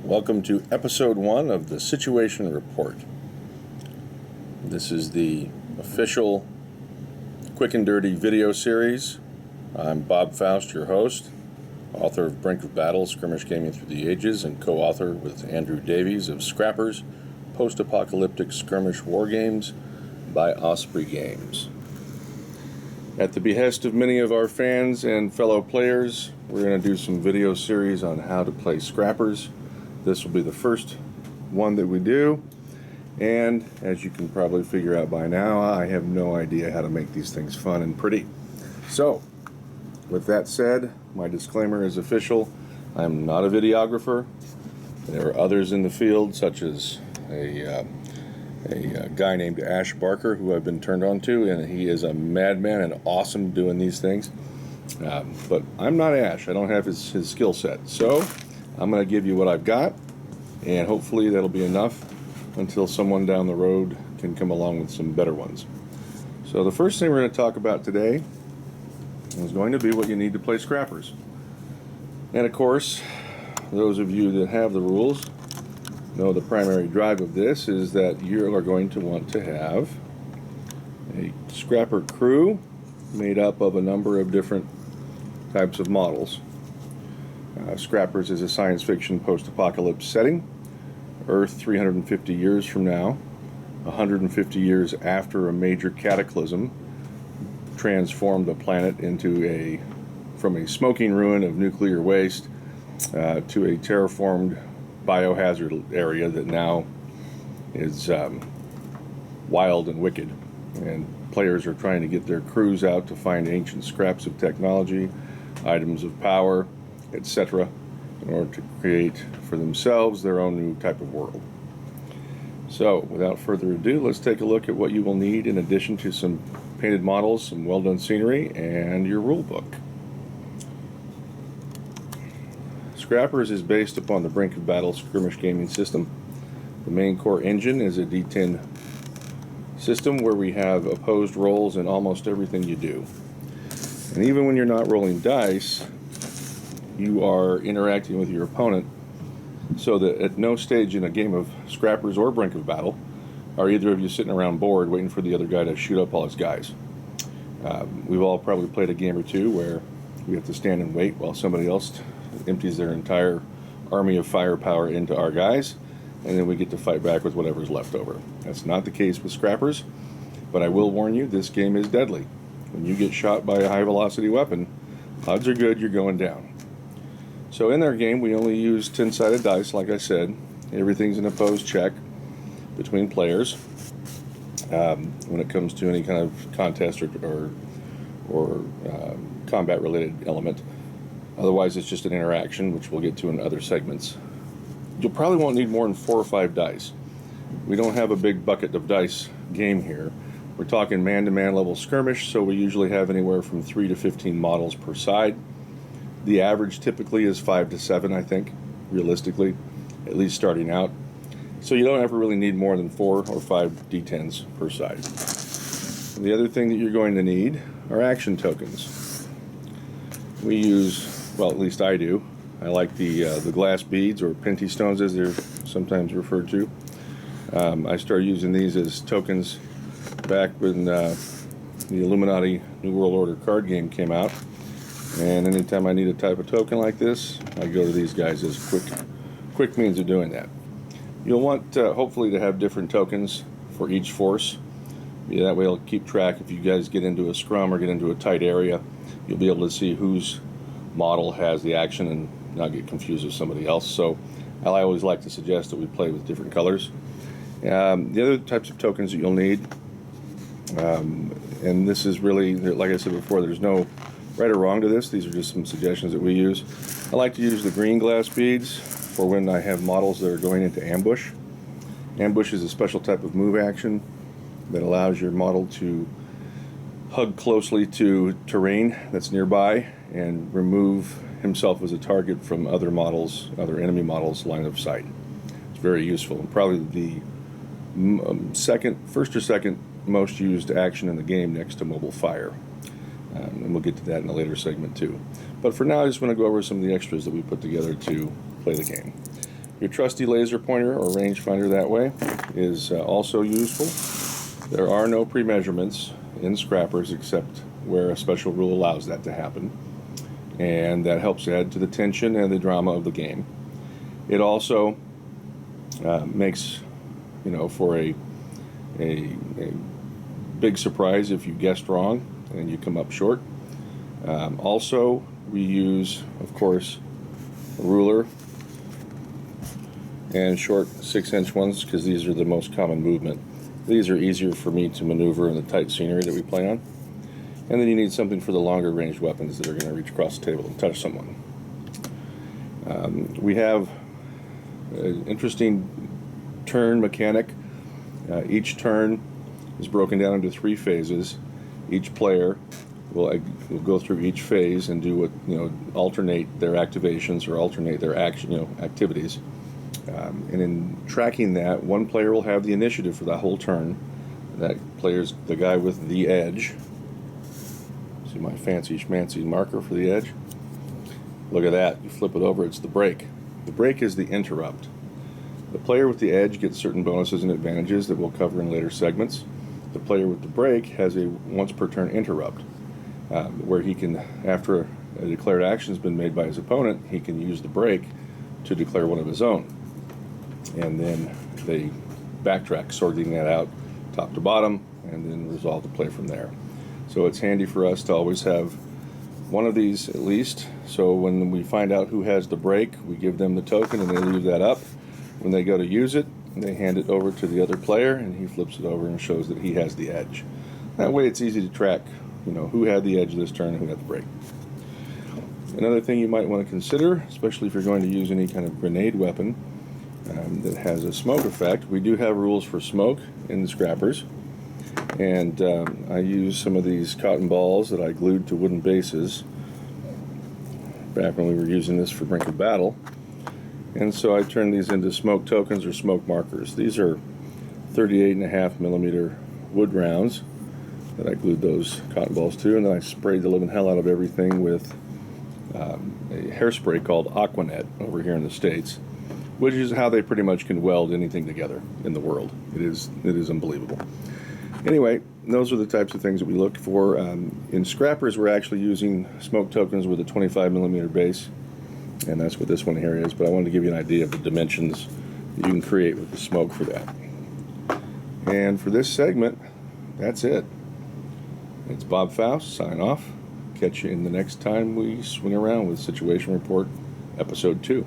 Welcome to Episode 1 of the Situation Report. This is the official quick and dirty video series. I'm Bob Faust, your host, author of Brink of Battle, Skirmish Gaming Through the Ages, and co-author with Andrew Davies of Scrappers, Post-Apocalyptic Skirmish Wargames by Osprey Games. At the behest of many of our fans and fellow players, we're going to do some video series on how to play Scrappers. This will be the first one that we do, and as you can probably figure out by now, I have no idea how to make these things fun and pretty. So, with that said, my disclaimer is official. I'm not a videographer. There are others in the field, such as a guy named Ash Barker, who I've been turned on to, and he is a madman and awesome doing these things. But I'm not Ash. I don't have his skill set. So I'm going to give you what I've got, and hopefully that'll be enough until someone down the road can come along with some better ones. So the first thing we're going to talk about today is going to be what you need to play Scrappers. And of course, those of you that have the rules know the primary drive of this is that you are going to want to have a Scrapper crew made up of a number of different types of models. Scrappers is a science fiction post-apocalypse setting. Earth 350 years from now, 150 years after a major cataclysm transformed the planet into from a smoking ruin of nuclear waste to a terraformed biohazard area that now is wild and wicked, and players are trying to get their crews out to find ancient scraps of technology, items of power, etc., in order to create for themselves their own new type of world. So without further ado, let's take a look at what you will need in addition to some painted models, some well done scenery, and your rule book. Scrappers is based upon the Brink of Battle Skirmish Gaming system. The main core engine is a D10 system where we have opposed rolls in almost everything you do. And even when you're not rolling dice, you are interacting with your opponent, so that at no stage in a game of Scrappers or Brink of Battle are either of you sitting around bored waiting for the other guy to shoot up all his guys. We've all probably played a game or two where we have to stand and wait while somebody else empties their entire army of firepower into our guys, and then we get to fight back with whatever's left over. That's not the case with Scrappers, but I will warn you, this game is deadly. When you get shot by a high-velocity weapon, odds are good you're going down. So in our game, we only use 10-sided dice, like I said. Everything's an opposed check between players when it comes to any kind of contest or combat-related element. Otherwise, it's just an interaction, which we'll get to in other segments. You'll probably won't need more than 4 or 5 dice. We don't have a big bucket of dice game here. We're talking man-to-man level skirmish, so we usually have anywhere from 3 to 15 models per side. The average typically is 5 to 7, I think, realistically, at least starting out. So you don't ever really need more than 4 or 5 D10s per side. The other thing that you're going to need are action tokens. We use, well, at least I do. I like the glass beads, or pinty stones as they're sometimes referred to. I started using these as tokens back when the Illuminati New World Order card game came out. And anytime I need a type of token like this, I go to these guys as quick means of doing that. You'll want hopefully to have different tokens for each force. Yeah, that way I'll keep track. If you guys get into a scrum or get into a tight area, you'll be able to see whose model has the action and not get confused with somebody else. So I always like to suggest that we play with different colors. The other types of tokens that you'll need, and this is really, like I said before, there's no right or wrong to this. These are just some suggestions that we use. I like to use the green glass beads for when I have models that are going into ambush. Ambush is a special type of move action that allows your model to hug closely to terrain that's nearby and remove himself as a target from other enemy models' line of sight. It's very useful, and probably the first or second most used action in the game next to mobile fire. And we'll get to that in a later segment too. But for now, I just want to go over some of the extras that we put together to play the game. Your trusty laser pointer or rangefinder that way is also useful. There are no pre-measurements in Scrappers except where a special rule allows that to happen, and that helps add to the tension and the drama of the game. It also makes, for a big surprise if you guessed wrong and you come up short. Also, we use, of course, a ruler and short 6-inch ones because these are the most common movement. These are easier for me to maneuver in the tight scenery that we play on. And then you need something for the longer ranged weapons that are going to reach across the table and touch someone. We have an interesting turn mechanic. Each turn is broken down into 3 phases. Each player will go through each phase and do what, alternate their activations or alternate their activities. And in tracking that, one player will have the initiative for that whole turn. That player's the guy with the edge. See my fancy schmancy marker for the edge? Look at that. You flip it over, it's the break. The break is the interrupt. The player with the edge gets certain bonuses and advantages that we'll cover in later segments. The player with the break has a once per turn interrupt, where he can, after a declared action has been made by his opponent, he can use the break to declare one of his own. And then they backtrack, sorting that out top to bottom, and then resolve the play from there. So it's handy for us to always have one of these at least, so when we find out who has the break, we give them the token and they leave that up. When they go to use it, they hand it over to the other player and he flips it over and shows that he has the edge. That way it's easy to track, who had the edge this turn and who had the break. Another thing you might want to consider, especially if you're going to use any kind of grenade weapon that has a smoke effect, we do have rules for smoke in the Scrappers. And I use some of these cotton balls that I glued to wooden bases back when we were using this for Brink of Battle. And so I turned these into smoke tokens or smoke markers. These are 38.5 millimeter wood rounds that I glued those cotton balls to, and then I sprayed the living hell out of everything with a hairspray called Aquanet over here in the States, which is how they pretty much can weld anything together in the world. It is unbelievable. Anyway, those are the types of things that we look for. In Scrappers, we're actually using smoke tokens with a 25 millimeter base, and that's what this one here is, but I wanted to give you an idea of the dimensions that you can create with the smoke for that. And for this segment, that's it. It's Bob Faust, sign off. Catch you in the next time we swing around with Situation Report, Episode 2.